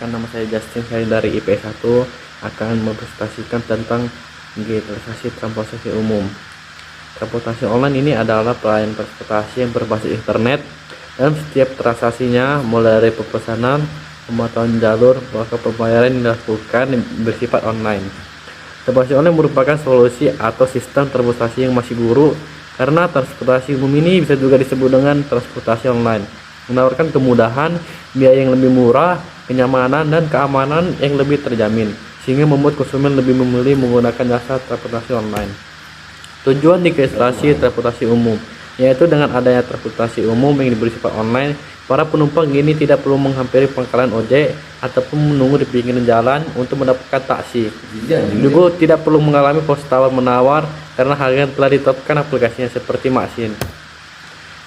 Perkenalkan, nama saya Justin, saya dari IPS 1 akan mempresentasikan tentang digitalisasi transportasi umum. Transportasi online ini adalah pelayanan transportasi yang berbasis internet, dan setiap transaksinya mulai dari pemesanan, pemantauan jalur, bahkan pembayaran yang dilakukan bersifat online. Transportasi online merupakan solusi atau sistem transportasi yang masih buruk, karena transportasi umum ini bisa juga disebut dengan transportasi online, menawarkan kemudahan, biaya yang lebih murah, kenyamanan, dan keamanan yang lebih terjamin, sehingga membuat konsumen lebih memilih menggunakan jasa transportasi online. Tujuan digitalisasi transportasi umum, yaitu dengan adanya transportasi umum yang bersifat online, para penumpang ini tidak perlu menghampiri pangkalan ojek ataupun menunggu di pinggir jalan untuk mendapatkan taksi. Juga tidak perlu mengalami pos tawar-menawar karena harga telah ditetapkan aplikasinya seperti Maksin.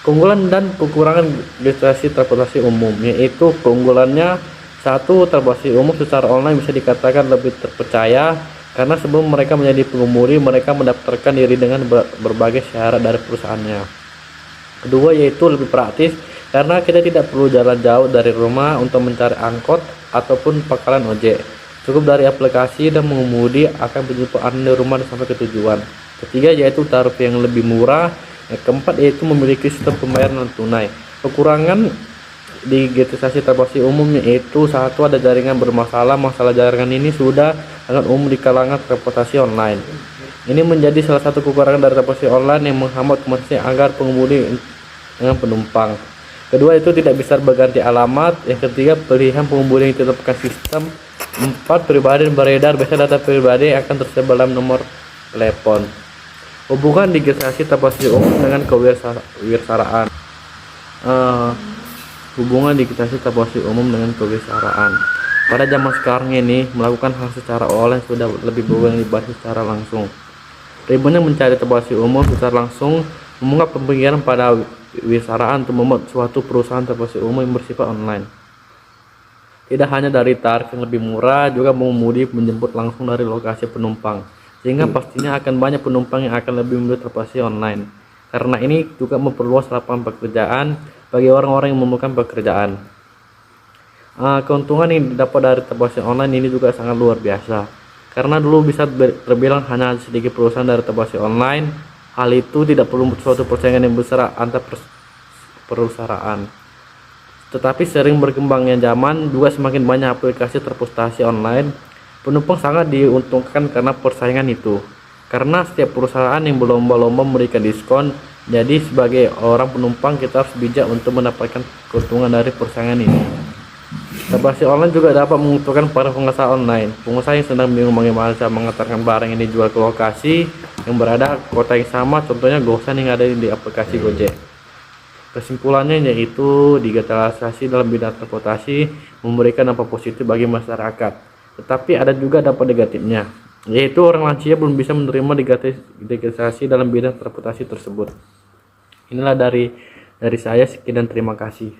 Keunggulan dan kekurangan digitalisasi transportasi umum, yaitu keunggulannya: satu, transportasi umum secara online bisa dikatakan lebih terpercaya karena sebelum mereka menjadi pengemudi, mereka mendaftarkan diri dengan berbagai syarat dari perusahaannya. Kedua, yaitu lebih praktis karena kita tidak perlu jalan jauh dari rumah untuk mencari angkot ataupun pangkalan ojek. Cukup dari aplikasi dan mengemudi akan menjemput Anda di rumah sampai ke tujuan. Ketiga, yaitu tarif yang lebih murah. Yang keempat, yaitu memiliki sistem pembayaran non tunai. Kekurangan digitalisasi transportasi umum yaitu: satu, ada jaringan bermasalah. Masalah jaringan ini sudah sangat umum di kalangan transportasi online. Ini menjadi salah satu kekurangan dari transportasi online yang menghambat komunikasi agar pengemudi dengan penumpang. Kedua, itu tidak bisa berganti alamat. Yang ketiga, pilihan pengemudi yang ditetapkan sistem. Empat, pribadi beredar, biasanya data pribadi akan tersebar dalam nomor telepon. Hubungan digitalisasi transportasi umum dengan kewirausahaan. Hubungan digitalisasi transportasi umum dengan kewirausahaan. Pada zaman sekarang ini, melakukan hal secara online sudah lebih baik dibanding secara langsung. Ribuannya mencari transportasi umum secara langsung, membuka pemikiran pada wirausahaan untuk membuat suatu perusahaan transportasi umum yang bersifat online. Tidak hanya dari tarif yang lebih murah, juga mengemudi menjemput langsung dari lokasi penumpang, sehingga pastinya akan banyak penumpang yang akan lebih memilih transportasi online. Karena ini juga memperluas lapangan pekerjaan bagi orang-orang yang memerlukan pekerjaan. Keuntungan yang didapat dari transportasi online ini juga sangat luar biasa, karena dulu bisa terbilang hanya sedikit perusahaan dari transportasi online. Hal itu tidak perlu suatu persaingan yang besar antar perusahaan. Tetapi sering berkembangnya zaman, juga semakin banyak aplikasi transportasi online. Penumpang sangat diuntungkan karena persaingan itu, karena setiap perusahaan yang berlomba-lomba memberikan diskon. Jadi sebagai orang penumpang, kita harus bijak untuk mendapatkan keuntungan dari persaingan ini. Transportasi online juga dapat menguntungkan para pengusaha online. Pengusaha yang sedang bingung bagaimana cara mengantarkan barang ini dijual ke lokasi yang berada kota yang sama, contohnya GoSan yang ada di aplikasi Gojek. Kesimpulannya yaitu digitalisasi dalam bidang transportasi memberikan dampak positif bagi masyarakat, tetapi ada juga dampak negatifnya, yaitu orang lansia belum bisa menerima digitalisasi dalam bidang transportasi tersebut. Inilah dari saya, sekian dan terima kasih.